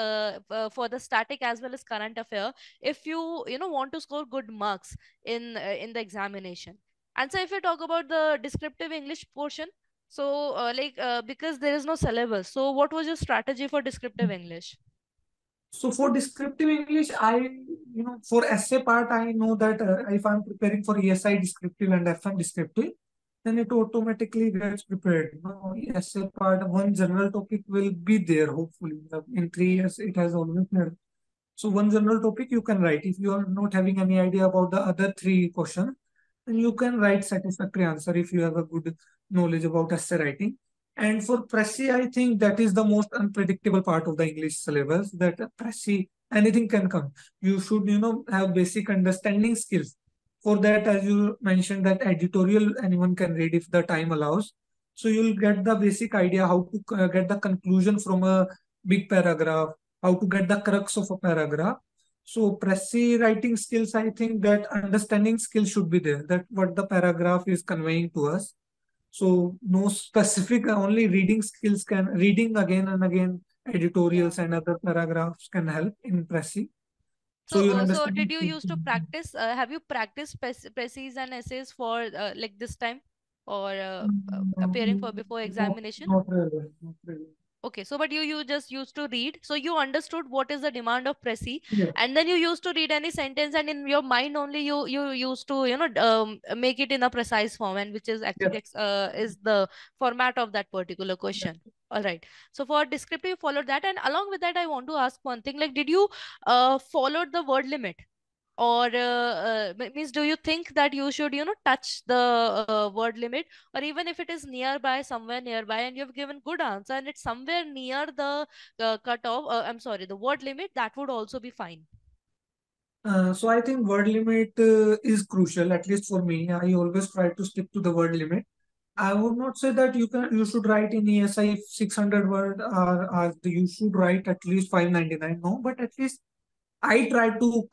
Speaker 1: for the static as well as current affair if you want to score good marks in the examination. And so if you talk about the descriptive English portion, so because there is no syllabus, so what was your strategy for descriptive English?
Speaker 2: So for descriptive English, for essay part, I know that if I'm preparing for ESI descriptive and FM descriptive, then it automatically gets prepared. Essay part, one general topic will be there, hopefully. In 3 years, it has always been. So one general topic you can write. If you are not having any idea about the other three questions, then you
Speaker 1: Hmm.
Speaker 2: can write satisfactory answer if you have a good knowledge about essay writing. And for Pressy, I think that is the most unpredictable part of the English syllabus. That Pressy, anything can come. You should, have basic understanding skills. For that, as you mentioned, that editorial anyone can read if the time allows. So you'll get the basic idea how to get the conclusion from a big paragraph, how to get the crux of a paragraph. So Pressy writing skills, I think that understanding skills should be there, that what the paragraph is conveying to us. So no specific, only reading skills can, reading again and again
Speaker 1: Yeah.
Speaker 2: editorials and other paragraphs can help in Pressy. So
Speaker 1: So,
Speaker 2: your
Speaker 1: so did
Speaker 2: understanding
Speaker 1: you
Speaker 2: skills
Speaker 1: used to
Speaker 2: can be
Speaker 1: practice? Have you practiced presses and essays for like this time, or appearing for before
Speaker 2: not,
Speaker 1: examination?
Speaker 2: not really, not really.
Speaker 1: Okay, so but you just used to read, so you understood what is the demand of Pressy,
Speaker 2: Yeah,
Speaker 1: and then you used to read any sentence, and in your mind only you used to make it in a precise form, and which is
Speaker 2: yeah.
Speaker 1: actually is the format of that particular question. All right. So for descriptive, you followed that, and along with that, I want to ask one thing: like, did you follow the word limit? Or means, do you think that you should touch the word limit, or even if it is nearby, somewhere nearby, and you have given good answer and it's somewhere near the cutoff, I'm sorry, the word limit, that would also be fine?
Speaker 2: So I think word limit is crucial, at least for me. I always try to stick to the word limit. I would not say that you should write in ESI 600 word, or you should write at least 599. No, but at least I try to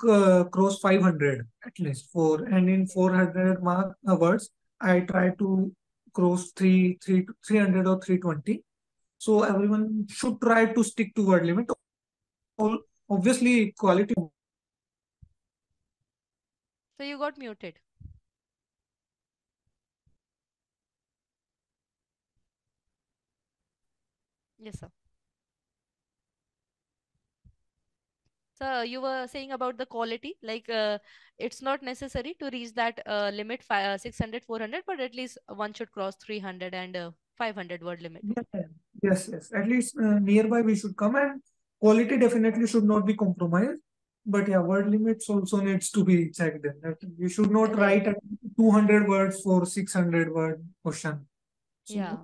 Speaker 2: cross 500 at least, and in 400 words I try to cross 300 or 320. So everyone should try to stick to word limit. Obviously, quality.
Speaker 1: So you got muted. Yes, sir. So you were saying about the quality, like it's not necessary to reach that limit 600, 400, but at least one should cross 300 and 500 word limit.
Speaker 2: Yeah, yes, yes. At least nearby we should come, and quality definitely should not be compromised. But yeah, word limits also needs to be checked in. That we should not
Speaker 1: Right.
Speaker 2: write at 200 words for 600 word question. So
Speaker 1: Yeah.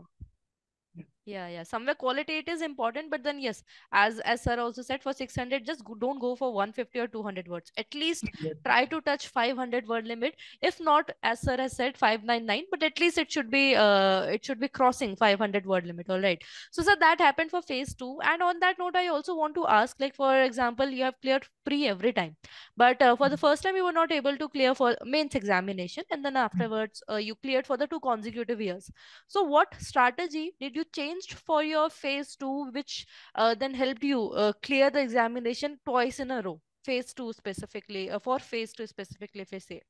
Speaker 2: yeah,
Speaker 1: Yeah, yeah. Somewhere quality it is important, but then yes, as sir also said, for 600, just don't go for 150 or 200 words. At least try to touch 500 word limit. If not, as sir has said, 599, but at least it should be crossing 500 word limit. All right. So sir, that happened for phase 2. And on that note, I also want to ask, like, for example, you have cleared pre every time, but for the first time you were not able to clear for mains examination, and then afterwards you cleared for the 2 consecutive years. So, what strategy did you change for your phase 2, which then helped you clear the examination twice in a row? Phase 2 specifically, for phase 2 specifically, if I say.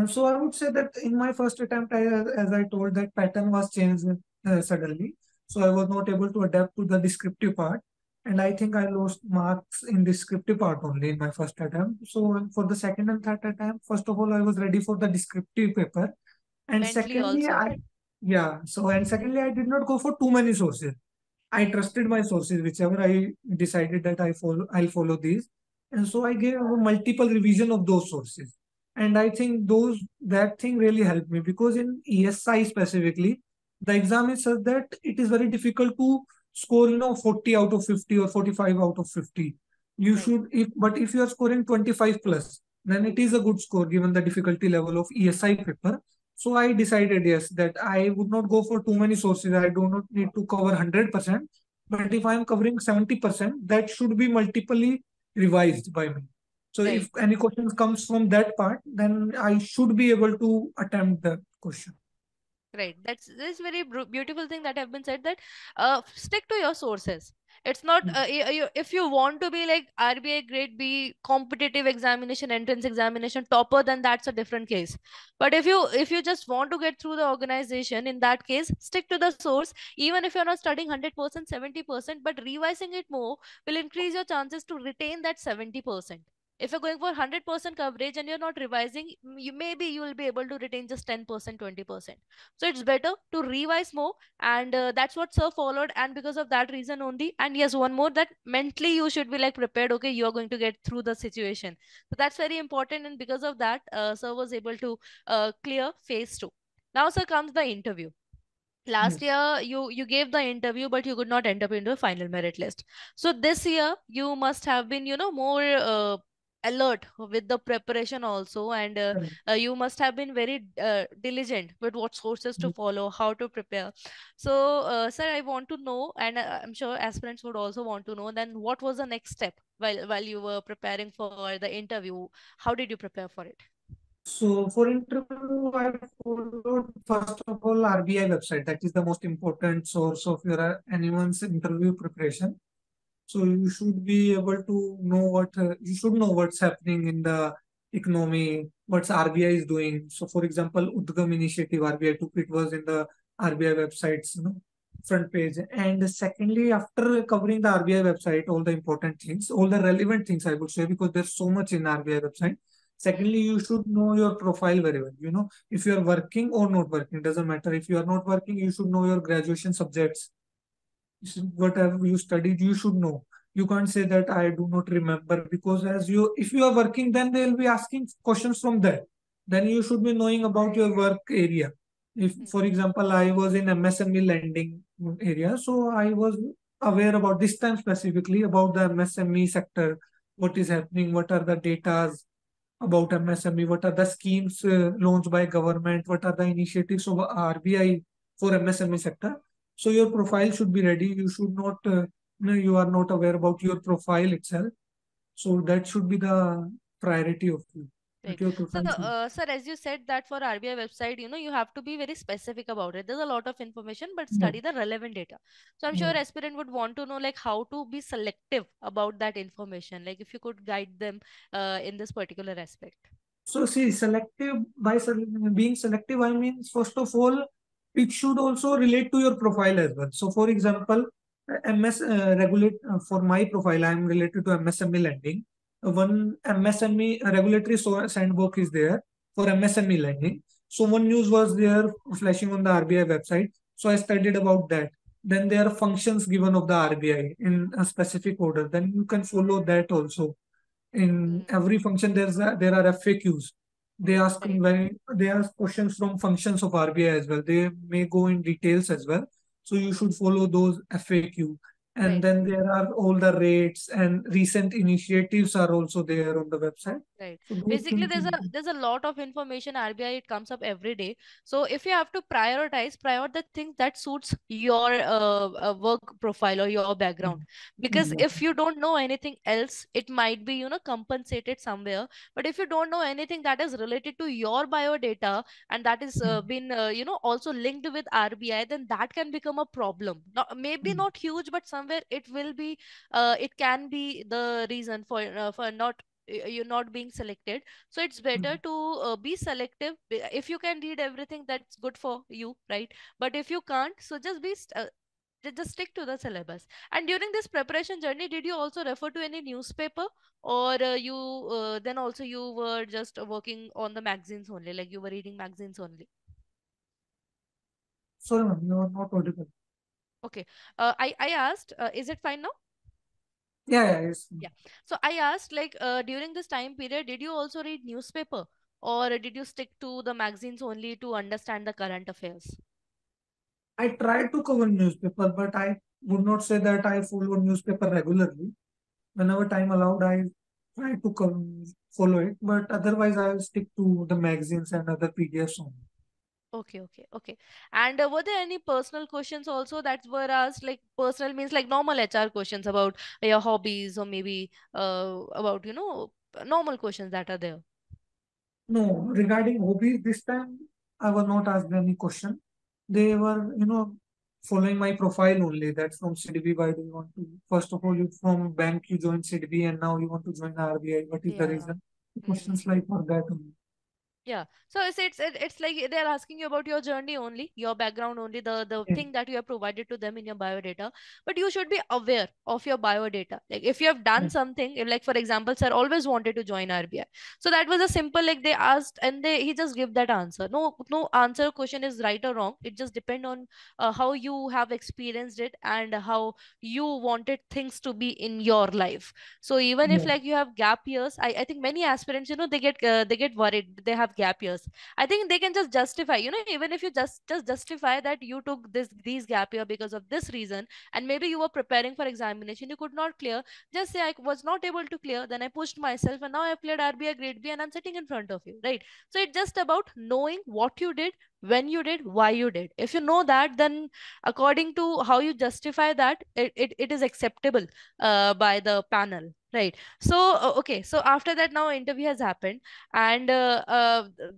Speaker 2: So I would say that in my first attempt, as I told, that pattern was changed suddenly. So I was not able to adapt to the descriptive part. And I
Speaker 1: Hmm.
Speaker 2: think I lost marks in descriptive part only in my first attempt. So for the second and third attempt, first of all, I was ready for the descriptive paper. And
Speaker 1: Mentally
Speaker 2: secondly,
Speaker 1: also.
Speaker 2: secondly, I did not go for too many sources. I trusted my sources, whichever I decided that I'll follow these. And so I gave a multiple revision of those sources. And I think that thing really helped me, because in ESI specifically, the exam is such that it is very difficult to score, 40 out of 50 or 45 out of 50. You
Speaker 1: Right.
Speaker 2: should, if you are scoring 25 plus, then it is a good score given the difficulty level of ESI paper. So I decided, yes, that I would not go for too many sources. I do not need to cover 100%. But if I am covering 70%, that should be multiply revised by me. So if
Speaker 1: Right.
Speaker 2: any questions comes from that part, then I should be able to attempt the question.
Speaker 1: Right. That's this very beautiful thing that have been said, that stick to your sources. It's not
Speaker 2: Mm.
Speaker 1: if you want to be like RBI Grade B competitive examination, entrance examination topper, then that's a different case. But if you just want to get through the organization, in that case, stick to the source. Even if you're not studying 100%, 70%, but revising it more will increase your chances to retain that 70%. If you're going for 100% coverage and you're not revising, you will be able to retain just 10%, 20%. So it's better to revise more, and that's what sir followed, and because of that reason only. And yes, one more, that mentally you should be like prepared, okay, you're going to get through the situation. So that's very important, and because of that, sir was able to clear phase 2. Now sir comes the interview. Last
Speaker 2: Yes.
Speaker 1: year you gave the interview, but you could not end up into a final merit list. So this year you must have been, more alert with the preparation also, and
Speaker 2: Correct.
Speaker 1: you must have been very diligent with what sources to
Speaker 2: Mm.
Speaker 1: follow, how to prepare. So sir, I want to know, and I'm sure aspirants would also want to know, then what was the next step while you were preparing for the interview? How did you prepare for it?
Speaker 2: So for interview, I followed first of all RBI website. That is the most important source of your anyone's interview preparation. So you should be able to know you should know what's happening in the economy, what's RBI is doing. So for example, Udgam initiative RBI took, it was in the RBI website's front page. And secondly, after covering the RBI website, all the important things, all the relevant things, I would say, because there's so much in RBI website.
Speaker 1: Hmm.
Speaker 2: Secondly, you should know your profile very well. If you are working or not working, doesn't matter. If you are not working, you should know your graduation subjects. Whatever you studied, you should know. You can't say that I do not remember, because if you are working, then they'll be asking questions from there. Then you should be knowing about your work area. If,
Speaker 1: Hmm.
Speaker 2: for example, I was in MSME lending area, so I was aware about this time specifically about the MSME sector, what is happening, what are the datas about MSME, what are the schemes launched by government, what are the initiatives of RBI for MSME sector. So your profile should be ready. You should not, you are not aware about your profile itself. So that should be the priority of you. That
Speaker 1: Right.
Speaker 2: your
Speaker 1: So,
Speaker 2: profile should.
Speaker 1: sir, as you said that for RBI website, you have to be very specific about it. There's a lot of information, but
Speaker 2: Yeah.
Speaker 1: study the relevant data. So, I'm sure
Speaker 2: Yeah.
Speaker 1: aspirant would want to know like how to be selective about that information. Like if you could guide them in this particular aspect.
Speaker 2: So see, being selective, I mean, first of all, it should also relate to your profile as well. So for example, MS regulate for my profile, I am related to MSME lending. One MSME regulatory sandbox is there for MSME lending. So one news was there flashing on the RBI website. So I studied about that. Then there are functions given of the RBI in a specific order. Then you can follow that also. In
Speaker 1: Hmm.
Speaker 2: every function there are FAQs.
Speaker 1: Right.
Speaker 2: They ask questions from functions of RBI as well. They may go in details as well. So you should follow those FAQ. And
Speaker 1: Right.
Speaker 2: then there are all the rates and recent initiatives are also there on the website.
Speaker 1: Right.
Speaker 2: So those
Speaker 1: Basically,
Speaker 2: things
Speaker 1: there's
Speaker 2: should
Speaker 1: a
Speaker 2: be.
Speaker 1: there's a lot of information RBI, it comes up every day. So if you have to prioritize the things that suits your work profile or your background. Because if
Speaker 2: Exactly.
Speaker 1: you don't know anything else, it might be compensated somewhere. But if you don't know anything that is related to your biodata, and that is
Speaker 2: Mm.
Speaker 1: been also linked with RBI, then that can become a problem. Not, maybe
Speaker 2: Mm.
Speaker 1: not huge, but somewhere it will be. It can be the reason for not you're not being selected. So it's better
Speaker 2: Mm.
Speaker 1: to be selective. If you can read everything, that's good for you, right? But if you can't, so just just stick to the syllabus. And during this preparation journey, did you also refer to any newspaper, or you then also you were just working on the magazines only, like you were reading magazines only?
Speaker 2: Sorry, ma'am, you are not audible.
Speaker 1: Okay. I asked, is it fine now?
Speaker 2: Yeah, yeah, yes.
Speaker 1: Yeah. So I asked, like, during this time period, did you also read newspaper, or did you stick to the magazines only to understand the current affairs?
Speaker 2: I try to cover newspaper, but I would not say that I follow newspaper regularly. whenever time allowed, I try to follow it. But otherwise, I will stick to the magazines and other PDFs only.
Speaker 1: Okay, okay, okay. And were there any personal questions also that were asked? Like personal means like normal HR questions about your hobbies or maybe about, normal questions that are there.
Speaker 2: No, regarding hobbies, this time I was not asked any question. They were, following my profile only. That from CDB, why do you want to? First of all, you from bank you joined CDB, and now you want to join RBI. What is the
Speaker 1: Yeah.
Speaker 2: reason? Questions
Speaker 1: Mm-hmm.
Speaker 2: like for that only.
Speaker 1: Yeah. So it's like they're asking you about your journey only, your background only, the
Speaker 2: Yeah,
Speaker 1: thing that you have provided to them in your biodata. But you should be aware of your biodata. Like if you have done
Speaker 2: yeah,
Speaker 1: something, like for example, sir always wanted to join RBI. So that was a simple like they asked and he just give that answer. No answer question is right or wrong. It just depend on how you have experienced it and how you wanted things to be in your life. So even if
Speaker 2: yeah,
Speaker 1: like you have gap years, I think many aspirants, they get worried they have gap years. I think they can just justify, even if you just justify that you took these gap year because of this reason, and maybe you were preparing for examination, you could not clear. Just say I was not able to clear, then I pushed myself, and now I've cleared RBI grade B, and I'm sitting in front of you, right? So it's just about knowing what you did, when you did, why you did. If you know that, then according to how you justify that, it is acceptable by the panel, right? So okay, so after that, now interview has happened, and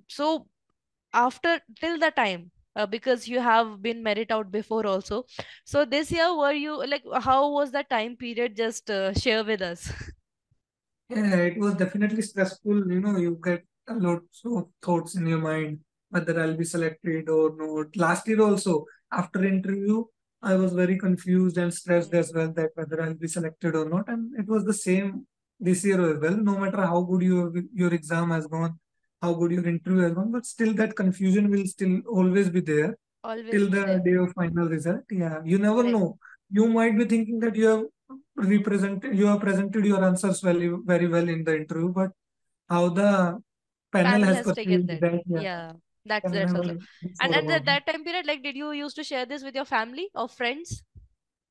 Speaker 1: so after till the time, because you have been merit out before also, so this year were you like, how was that time period? Just share with us.
Speaker 2: yeah. It was definitely stressful. You get a lot of thoughts in your mind whether I'll be selected or not. Last year also, after interview, I was very confused and stressed as
Speaker 1: Mm,
Speaker 2: well that whether I'll be selected or not. And it was the same this year as well. No matter how good your exam has gone, how good your interview has gone, but still that confusion will still always be there
Speaker 1: always
Speaker 2: till
Speaker 1: be
Speaker 2: the
Speaker 1: there,
Speaker 2: day of final result. Yeah, you never
Speaker 1: right?
Speaker 2: know. You might be thinking that you have presented your answers very well in the interview, but how the panel
Speaker 1: Panel
Speaker 2: has
Speaker 1: has taken
Speaker 2: perceived
Speaker 1: that.
Speaker 2: that, yeah,
Speaker 1: Yeah, that's
Speaker 2: can
Speaker 1: that's
Speaker 2: never
Speaker 1: also.
Speaker 2: be
Speaker 1: And
Speaker 2: sure about it.
Speaker 1: that time period, like, did you used to share this with your family or friends?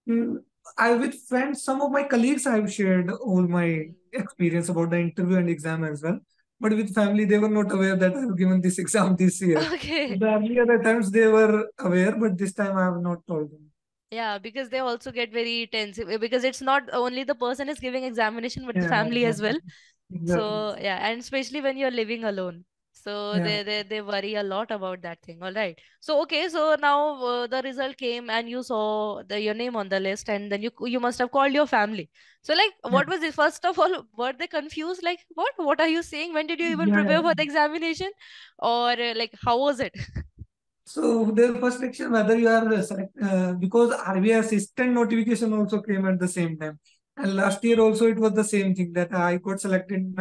Speaker 2: Mm, I with friends, some of my colleagues, I've shared all my
Speaker 1: Mm.
Speaker 2: experience about the interview and exam as well. But with family, they were not aware that I've given this exam this year.
Speaker 1: Okay.
Speaker 2: The earlier times they were aware, but this time I have not told them.
Speaker 1: Yeah, because they also get very tense, because it's not only the person is giving examination but the
Speaker 2: Yeah,
Speaker 1: family as well.
Speaker 2: exactly. Exactly.
Speaker 1: So yeah, and especially when you're living alone. So
Speaker 2: Yeah.
Speaker 1: they worry a lot about that thing. All right. So okay, so now the result came and you saw your name on the list, and then you must have called your family. So like,
Speaker 2: Yeah.
Speaker 1: what was it? First of all, were they confused? Like, what are you saying? When did you even
Speaker 2: Yeah.
Speaker 1: prepare for the examination? Or like, how was it?
Speaker 2: So their first section, whether you are because RBI assistant notification also came at the same time. And last year also it was the same thing that I got selected.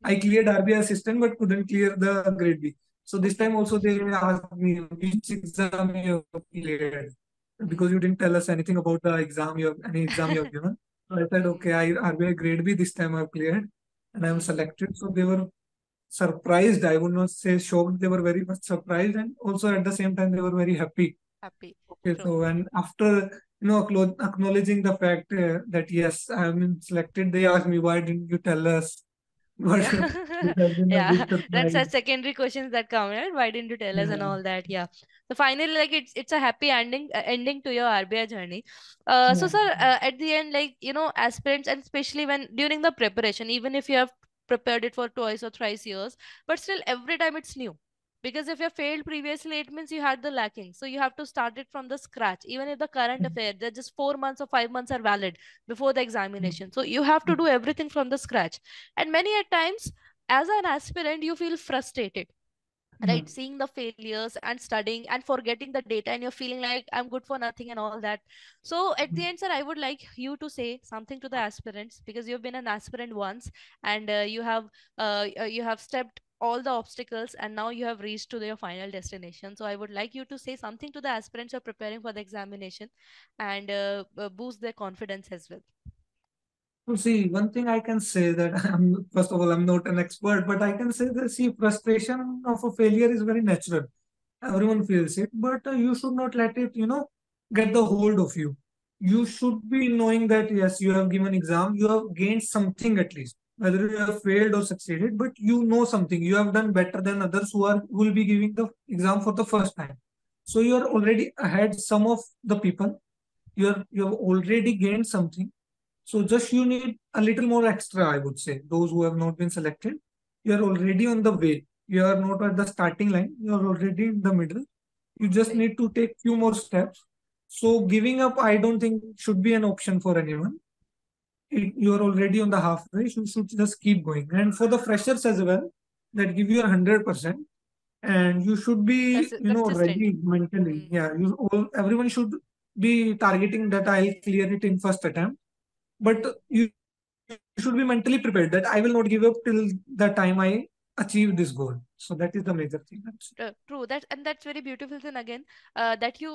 Speaker 2: I
Speaker 1: Hmm.
Speaker 2: cleared RBI assistant but couldn't clear the grade B. So this
Speaker 1: Okay.
Speaker 2: time also they asked me which exam you have cleared because
Speaker 1: Hmm.
Speaker 2: you didn't tell us anything about the exam any exam you have given. So I said
Speaker 1: Hmm.
Speaker 2: okay, I RBI grade B this time I've cleared and I'm
Speaker 1: Hmm.
Speaker 2: selected. So they were surprised. I would not say shocked. They were very much surprised, and also at the same time they were very happy.
Speaker 1: Happy.
Speaker 2: Okay,
Speaker 1: True.
Speaker 2: so and after acknowledging the fact that yes, I am been selected, they asked me why didn't you tell us? But
Speaker 1: Yeah.
Speaker 2: it has been a
Speaker 1: Yeah.
Speaker 2: big
Speaker 1: That's
Speaker 2: surprise.
Speaker 1: such secondary questions that come, right? Why didn't you tell us and
Speaker 2: Yeah,
Speaker 1: all that? Yeah. So finally, like, it's a happy ending to your RBI journey. So
Speaker 2: yeah,
Speaker 1: sir, at the end, like, aspirants, and especially when during the preparation, even if you have prepared it for twice or thrice years, but still every time it's new. Because if you have failed previously, it means you had the lacking. So you have to start it from the scratch. Even if the current affair, they're just 4 months or 5 months are valid before the examination. So you have to do everything from the scratch. And many a times, as an aspirant, you feel frustrated,
Speaker 2: yeah.
Speaker 1: right? Seeing the failures and studying and forgetting the data, and you're feeling like I'm good for nothing and all that. So at the end, sir, I would like you to say something to the aspirants, because you've been an aspirant once, and you have stepped all the obstacles, and now you have reached to your final destination. So I would like you to say something to the aspirants who are preparing for the examination, and boost their confidence as well.
Speaker 2: So see, one thing I can say that I'm first of all I'm not an expert, but I can say that see, frustration of a failure is very natural. Everyone feels it, but you should not let it get the hold of you. you should be knowing that yes, you have given exam, you have gained something at least. Whether you have failed or succeeded, but you know something. You have done better than others who will be giving the exam for the first time. So you are already ahead some of the people. You have already gained something. So just you need a little more extra, I would say. Those who have not been selected, you are already on the way. You are not at the starting line. You are already in the middle. You just
Speaker 1: Right.
Speaker 2: need to take few more steps. So giving up, I don't think should be an option for anyone. You are already on the halfway. You should just keep going. And for the freshers as well, that give you 100%, and you should be
Speaker 1: Consistent.
Speaker 2: ready mentally.
Speaker 1: Mm.
Speaker 2: Yeah, everyone should be targeting that I'll clear it in first attempt, but you should be mentally prepared that I will not give up till the time I achieve this goal. So that is the major thing.
Speaker 1: True, that and that's very beautiful thing again, that you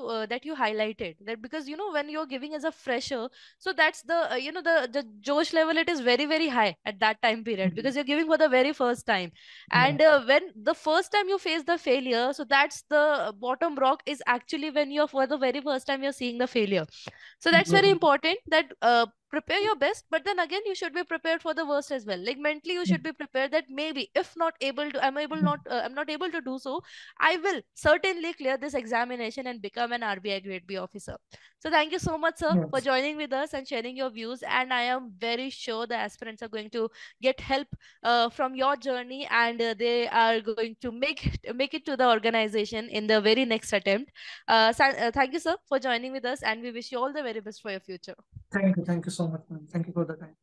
Speaker 1: highlighted that, because when you're giving as a fresher, so that's the Josh level, it is very very high at that time period,
Speaker 2: Mhm.
Speaker 1: because you're giving for the very first time.
Speaker 2: Yeah.
Speaker 1: And when the first time you face the failure, so that's the bottom rock is actually when you're for the very first time you're seeing the failure. So that's very
Speaker 2: Exactly.
Speaker 1: important, that prepare your best, but then again you should be prepared for the worst as well. Like mentally you should be prepared that maybe if not able to I'm not able to do so, I will certainly clear this examination and become an RBI Grade B officer. So thank you so much, sir, for
Speaker 2: Yes.
Speaker 1: joining with us and sharing your views. And I am very sure the aspirants are going to get help from your journey, and they are going to make it to the organization in the very next attempt. Thank you, sir, for joining with us, and we wish you all the very best for your future.
Speaker 2: Thank you. Thank you so much, ma'am. Thank you for the time.